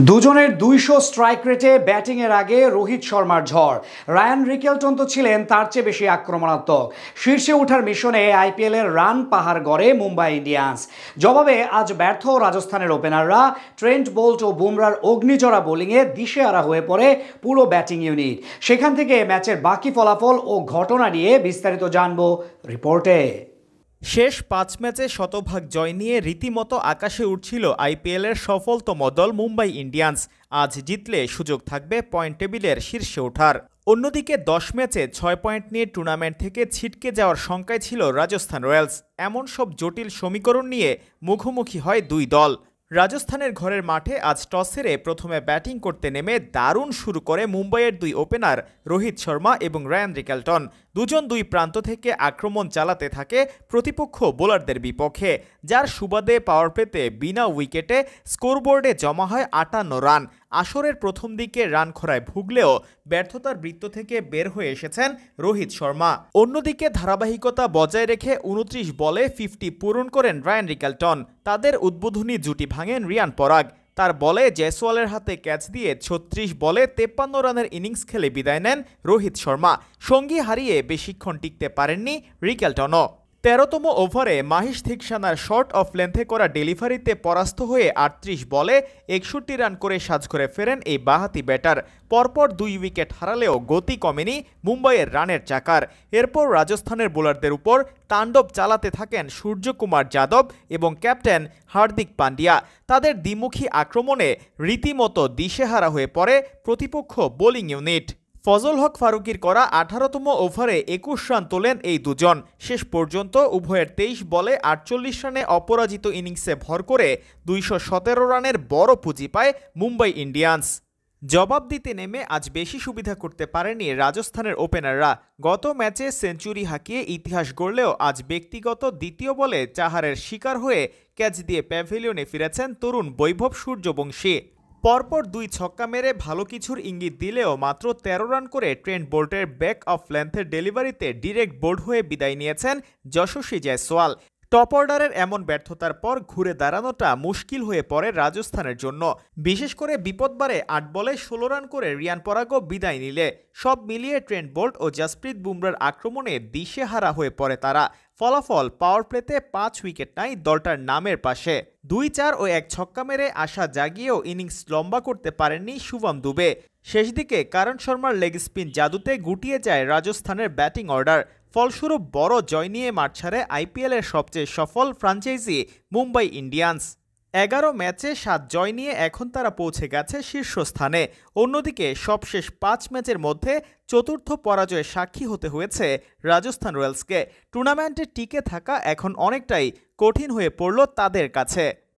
দুজনের ২০০ স্ট্রাইক রেটে ব্যাটিংয়ের আগে রোহিত শর্মার ঝড়। রায়ান রিকেলটন তো ছিলেন তার চেয়ে বেশি আক্রমণাত্মক। শীর্ষে ওঠার মিশনে আইপিএলের রান পাহাড় গড়ে মুম্বাই ইন্ডিয়ান্স। জবাবে আজ ব্যর্থ রাজস্থানের ওপেনাররা। ট্রেন্ট বোল্ট ও বুমরার অগ্নিঝরা বোলিংয়ে দিশেহারা হয়ে পড়ে পুরো ব্যাটিং ইউনিট। সেখান থেকে ম্যাচের বাকি ফলাফল ও ঘটনা নিয়ে বিস্তারিত জানব রিপোর্টে। শেষ ৫ ম্যাচে শতভাগ জয় নিয়ে রীতিমতো আকাশে উঠছিল আইপিএলের সফলতম দল মুম্বাই ইন্ডিয়ান্স। আজ জিতলে সুযোগ থাকবে পয়েন্ট টেবিলের শীর্ষে ওঠার। অন্যদিকে ১০ ম্যাচে ৬ পয়েন্ট নিয়ে টুর্নামেন্ট থেকে ছিটকে যাওয়ার শঙ্কায় ছিল রাজস্থান রয়্যালস। এমন সব জটিল সমীকরণ নিয়ে মুখোমুখি হয় দুই দল। রাজস্থানের ঘরের মাঠে আজ টস হেরে প্রথমে ব্যাটিং করতে নেমে দারুণ শুরু করে মুম্বাইয়ের দুই ওপেনার রোহিত শর্মা এবং রায়ান রিকেলটন। দুজন দুই প্রান্ত থেকে আক্রমণ চালাতে থাকে প্রতিপক্ষ বোলারদের বিপক্ষে, যার সুবাদে পাওয়ার প্লেতে বিনা উইকেটে স্কোরবোর্ডে জমা হয় ৫৮ রান। আসরের প্রথম দিকে রান খরায় ভুগলেও ব্যর্থতার বৃত্ত থেকে বের হয়ে এসেছেন রোহিত শর্মা। অন্যদিকে ধারাবাহিকতা বজায় রেখে ২৯ বলে 50 পূরণ করেন রায়ান রিকেলটন। তাদের উদ্বোধনী জুটি ভাঙেন রিয়ান পরাগ। তার বলে জয়সওয়ালের হাতে ক্যাচ দিয়ে ৩৬ বলে ৫৩ রানের ইনিংস খেলে বিদায় নেন রোহিত শর্মা। সঙ্গী হারিয়ে বেশিক্ষণ টিকতে পারেননি রিকেলটনও। ১৩তম ওভারে মাহিশ থিকসানার শর্ট অফ লেন্থে করা ডেলিভারিতে পরাস্ত হয়ে ৩৮ বলে ৬১ রান করে সাজঘরে ফেরেন এই বাঁহাতি ব্যাটার। পরপর ২ উইকেট হারালেও গতি কমেনি মুম্বাইয়ের রানের চাকার। এরপর রাজস্থানের বোলারদের উপর তাণ্ডব চালাতে থাকেন সূর্যকুমার যাদব এবং ক্যাপ্টেন হার্দিক পান্ডিয়া। তাদের দ্বিমুখী আক্রমণে রীতিমতো দিশেহারা হয়ে পড়ে প্রতিপক্ষ বোলিং ইউনিট। ফজল হক ফারুকীর করা ১৮তম ওভারে ২১ রান তোলেন এই দুজন। শেষ পর্যন্ত উভয়ের ২৩ বলে ৪৮ রানে অপরাজিত ইনিংসে ভর করে ২১৭ রানের বড় পুঁজি পায় মুম্বাই ইন্ডিয়ান্স। জবাব দিতে নেমে আজ বেশি সুবিধা করতে পারেনি রাজস্থানের ওপেনাররা। গত ম্যাচে সেঞ্চুরি হাঁকিয়ে ইতিহাস গড়লেও আজ ব্যক্তিগত দ্বিতীয় বলে চাহারের শিকার হয়ে ক্যাচ দিয়ে প্যাভিলিয়নে ফিরেছেন তরুণ বৈভব সূর্যবংশী। পরপর ২ ছক্কা মেরে ভালো কিছুর ইঙ্গিত দিলেও মাত্র ১৩ রান করে ট্রেন্ট বোল্টের ব্যাক অফ লেন্থের ডেলিভারিতে ডিরেক্ট বোল্ড হয়ে বিদায় নিয়েছেন যশস্বী জয়সওয়াল। টপ অর্ডারের এমন ব্যর্থতার পর ঘুরে দাঁড়ানোটা মুশকিল হয়ে পড়ে রাজস্থানের জন্য। বিশেষ করে বিপদবারে ৮ বলে ১৬ রান করে রিয়ান পরাগও বিদায় নিলে সব মিলিয়ে ট্রেন্ট বোল্ট ও জসপ্রীত বুমরার আক্রমণে দিশেহারা হয়ে পড়ে তারা। ফলাফল পাওয়ার প্লেতে ৫ উইকেট নাই দলটার নামের পাশে। ২-৪ ও ১ ছক্কা মেরে আশা জাগিয়েও ইনিংস লম্বা করতে পারেননি শুভম দুবে। শেষ দিকে কারণ শর্মার লেগ স্পিন জাদুতে গুটিয়ে যায় রাজস্থানের ব্যাটিং অর্ডার। ফলস্বরূপ বড় জয় নিয়ে মাঠ ছাড়ে আইপিএলের সবচেয়ে সফল ফ্র্যাঞ্চাইজি মুম্বাই ইন্ডিয়ান্স। ১১ ম্যাচে ৭ জয় নিয়ে এখন তারা পৌঁছে গেছে শীর্ষস্থানে। অন্যদিকে সবশেষ ৫ ম্যাচের মধ্যে চতুর্থ পরাজয়ের সাক্ষী হতে হয়েছে রাজস্থান রয়্যালসকে। টুর্নামেন্টে টিকে থাকা এখন অনেকটাই কঠিন হয়ে পড়ল তাদের কাছে।